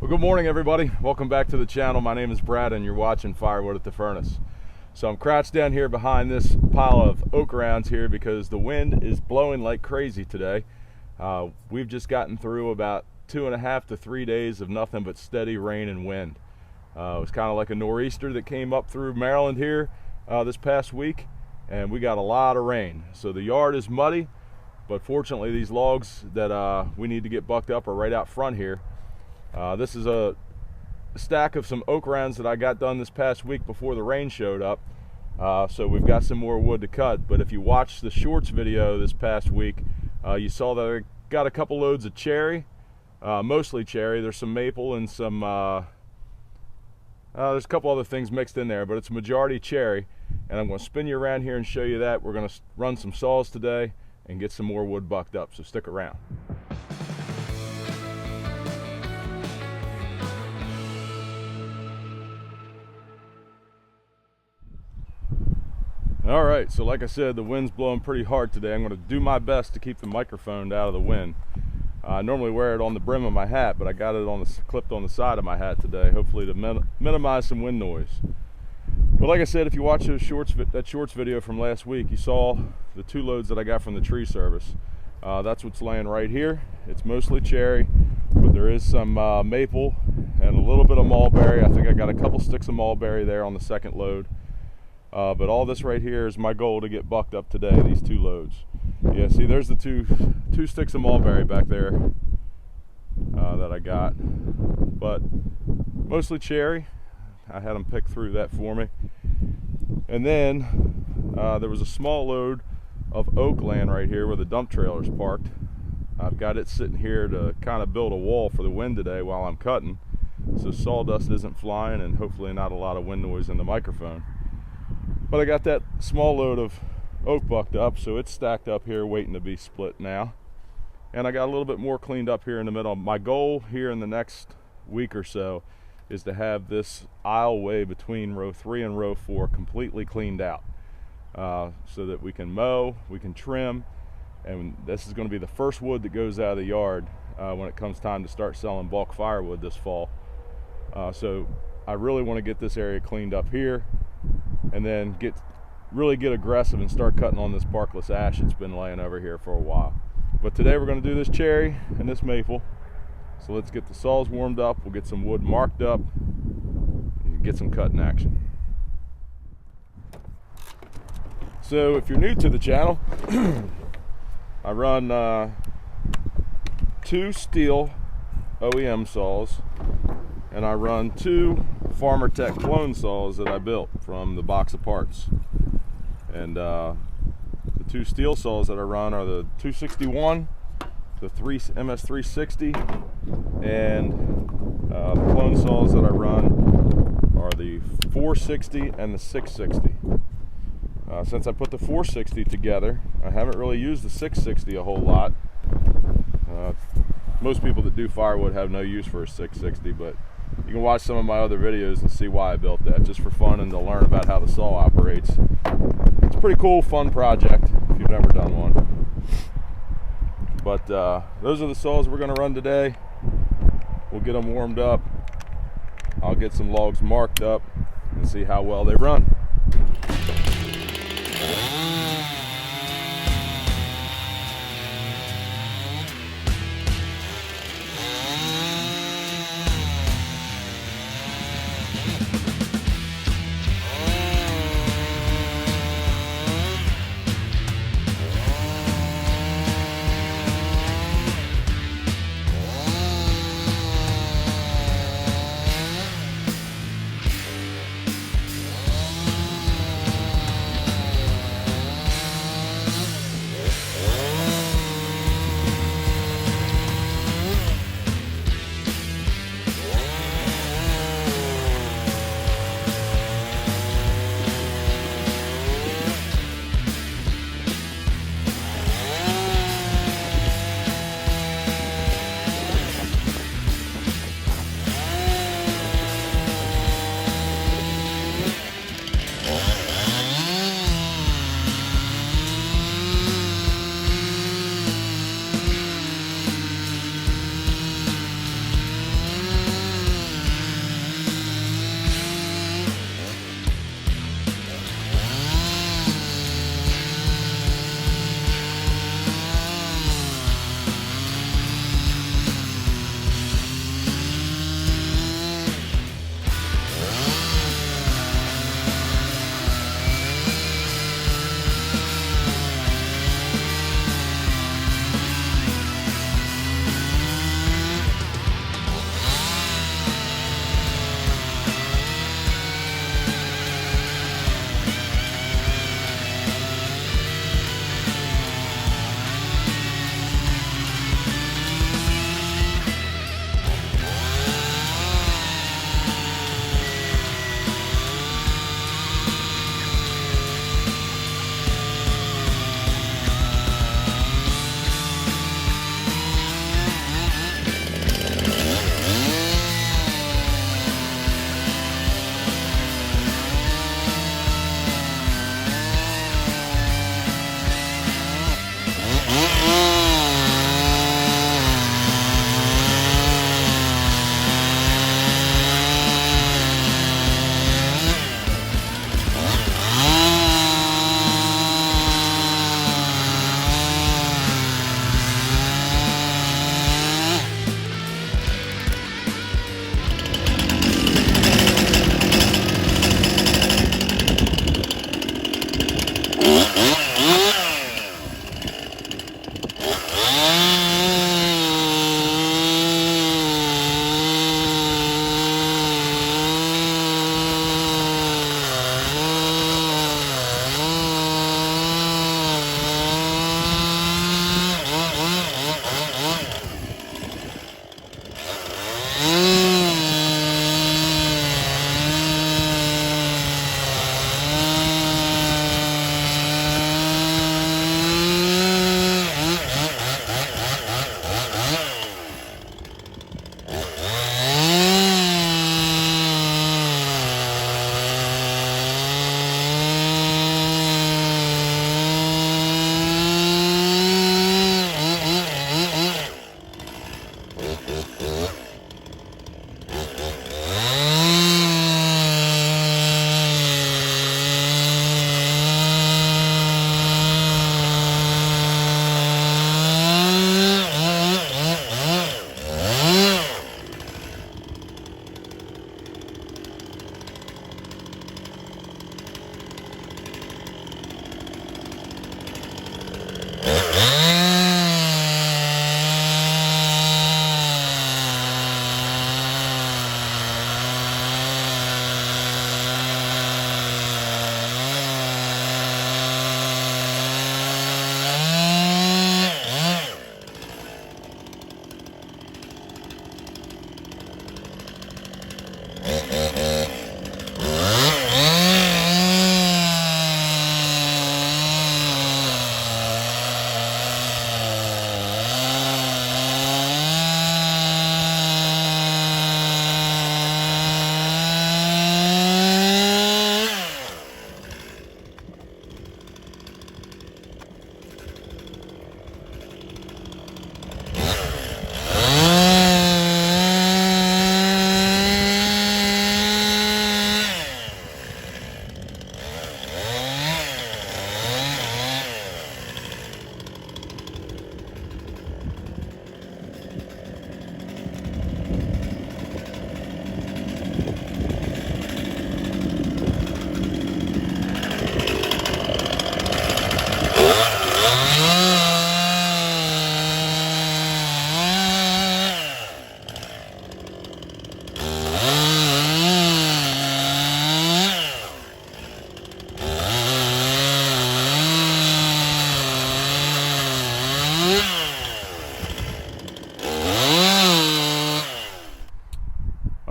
Well, good morning, everybody. Welcome back to the channel. My name is Brad, and you're watching Firewood at the Furnace. So I'm crouched down here behind this pile of oak rounds here because the wind is blowing like crazy today. We've just gotten through about 2.5 to 3 days of nothing but steady rain and wind. It was kind of like a nor'easter that came up through Maryland here this past week, and we got a lot of rain. So the yard is muddy, but fortunately these logs that we need to get bucked up are right out front here. This is a stack of some oak rounds that I got done this past week before the rain showed up. So we've got some more wood to cut. But if you watched the shorts video this past week, you saw that I got a couple loads of cherry, mostly cherry. There's some maple and some, there's a couple other things mixed in there, but it's a majority cherry. And I'm going to spin you around here and show you that. We're going to run some saws today and get some more wood bucked up, so stick around. All right, so like I said, the wind's blowing pretty hard today. I'm going to do my best to keep the microphone out of the wind. I normally wear it on the brim of my hat, but I got it clipped on the side of my hat today, hopefully to minimize some wind noise. But like I said, if you watch that shorts video from last week, you saw the 2 loads that I got from the tree service. That's what's laying right here. It's mostly cherry, but there is some maple and a little bit of mulberry. I think I got a couple sticks of mulberry there on the second load. But all this right here is my goal to get bucked up today, these 2 loads. Yeah, see, there's the two sticks of mulberry back there that I got. But mostly cherry. I had them pick through that for me. And then there was a small load of oak land right here where the dump trailer's parked. I've got it sitting here to kind of build a wall for the wind today while I'm cutting, so sawdust isn't flying and hopefully not a lot of wind noise in the microphone. But I got that small load of oak bucked up, so it's stacked up here waiting to be split now. And I got a little bit more cleaned up here in the middle. My goal here in the next week or so is to have this aisleway between row 3 and row 4 completely cleaned out, so that we can mow, we can trim, and this is going to be the first wood that goes out of the yard when it comes time to start selling bulk firewood this fall. So I really want to get this area cleaned up here, and then really get aggressive and start cutting on this barkless ash that's been laying over here for a while. But today we're going to do this cherry and this maple. So let's get the saws warmed up, we'll get some wood marked up, and get some cutting action. So if you're new to the channel, I run 2 steel OEM saws, and I run 2 Farmer Tech clone saws that I built from the box of parts. And the 2 steel saws that I run are the 261, the MS360, and the clone saws that I run are the 460 and the 660. Since I put the 460 together, I haven't really used the 660 a whole lot. Most people that do firewood have no use for a 660, but you can watch some of my other videos and see why I built that, just for fun and to learn about how the saw operates. It's a pretty cool, fun project if you've never done one. But those are the saws we're going to run today. We'll get them warmed up. I'll get some logs marked up and see how well they run.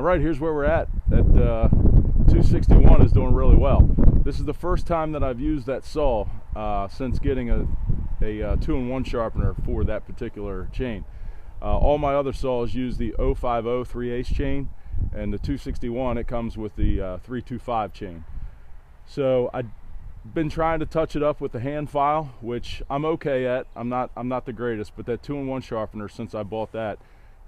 Alright, here's where we're at. That 261 is doing really well. This is the first time that I've used that saw since getting a 2-in-1 sharpener for that particular chain. All my other saws use the 050 3/8 chain, and the 261, it comes with the 325 chain. So I've been trying to touch it up with the hand file, which I'm okay at. I'm not the greatest, but that 2-in-1 sharpener, since I bought that,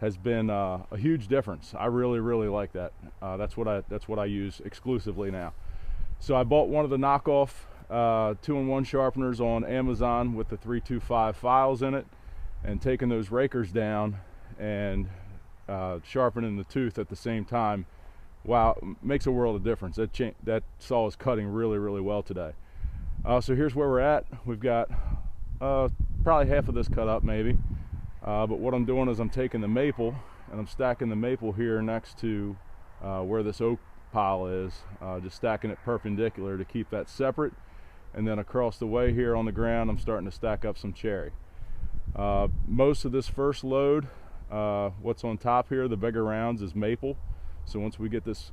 has been a huge difference. I really like that. That's what I use exclusively now. So I bought one of the knockoff 2-in-1 sharpeners on Amazon with the 325 files in it, and taking those rakers down and sharpening the tooth at the same time. Wow, makes a world of difference. That saw is cutting really well today. So here's where we're at. We've got probably half of this cut up maybe. But what I'm doing is I'm taking the maple and I'm stacking the maple here next to where this oak pile is, just stacking it perpendicular to keep that separate. And then across the way here on the ground, I'm starting to stack up some cherry. Most of this first load, what's on top here, the bigger rounds, is maple. So once we get this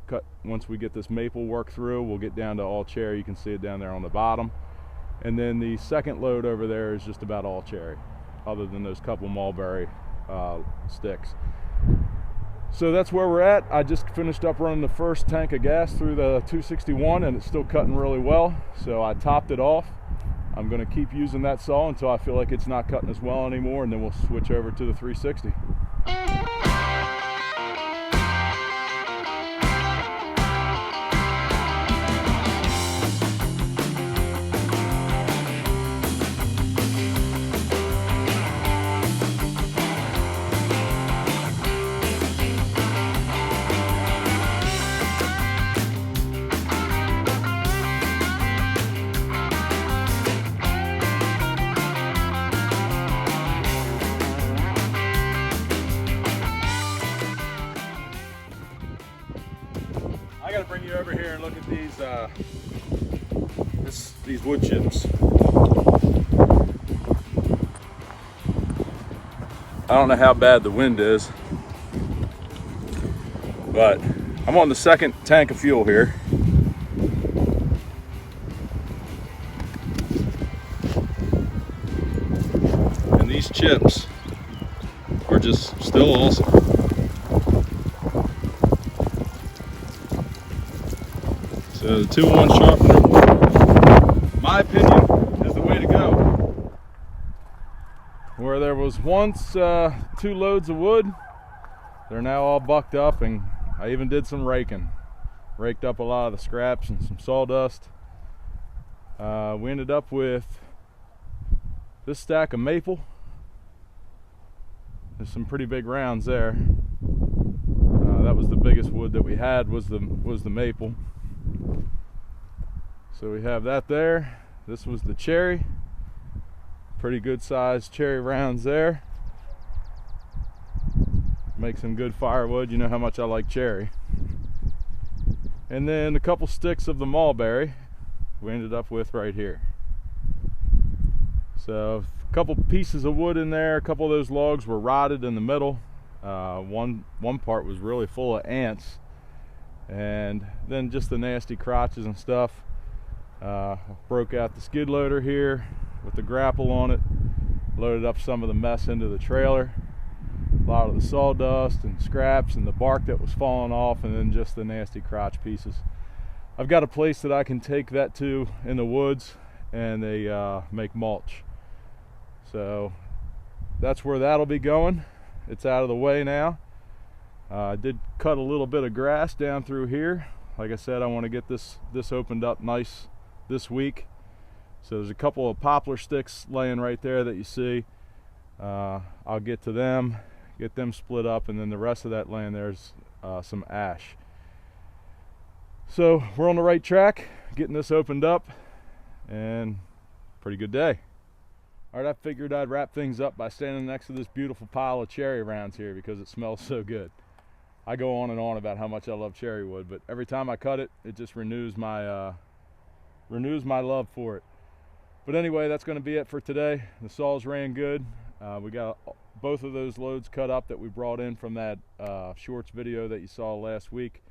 maple work through, we'll get down to all cherry. You can see it down there on the bottom. And then the second load over there is just about all cherry, other than those couple mulberry sticks. So that's where we're at. I just finished up running the first tank of gas through the 261, and it's still cutting really well. So I topped it off. I'm going to keep using that saw until I feel like it's not cutting as well anymore, and then we'll switch over to the 360. I gotta bring you over here and look at these wood chips. I don't know how bad the wind is, but I'm on the second tank of fuel here. And these chips are just still awesome. So the 2-in-1 sharpener, my opinion, is the way to go. Where there was once 2 loads of wood, they're now all bucked up, and I even did some raking. Raked up a lot of the scraps and some sawdust. We ended up with this stack of maple. There's some pretty big rounds there. That was the biggest wood that we had, was the maple. So we have that there. This was the cherry. Pretty good sized cherry rounds there. Make some good firewood. You know how much I like cherry. And then a couple sticks of the mulberry we ended up with right here. So a couple pieces of wood in there. A couple of those logs were rotted in the middle. One part was really full of ants, and then just the nasty crotches and stuff. Broke out the skid loader here with the grapple on it, loaded up some of the mess into the trailer, a lot of the sawdust and scraps and the bark that was falling off, and then just the nasty crotch pieces. I've got a place that I can take that to in the woods, and they make mulch. So that's where that'll be going. It's out of the way now. I did cut a little bit of grass down through here. Like I said, I want to get this opened up nice this week. So there's a couple of poplar sticks laying right there that you see. I'll get to them, get them split up, and then the rest of that land there's some ash. So we're on the right track, getting this opened up, and pretty good day. All right, I figured I'd wrap things up by standing next to this beautiful pile of cherry rounds here because it smells so good. I go on and on about how much I love cherry wood, but every time I cut it, it just renews my love for it. But anyway, that's going to be it for today. The saws ran good. We got both of those loads cut up that we brought in from that shorts video that you saw last week.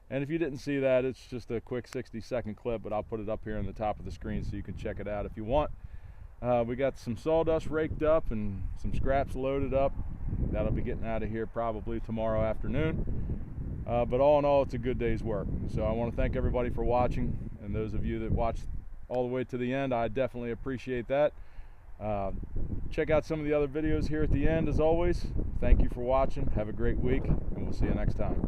And if you didn't see that, it's just a quick 60-second clip, but I'll put it up here on the top of the screen so you can check it out if you want. We got some sawdust raked up and some scraps loaded up. That'll be getting out of here probably tomorrow afternoon. But all in all, it's a good day's work. So I want to thank everybody for watching, and those of you that watched all the way to the end, I definitely appreciate that. Check out some of the other videos here at the end. As always, thank you for watching. Have a great week, and we'll see you next time.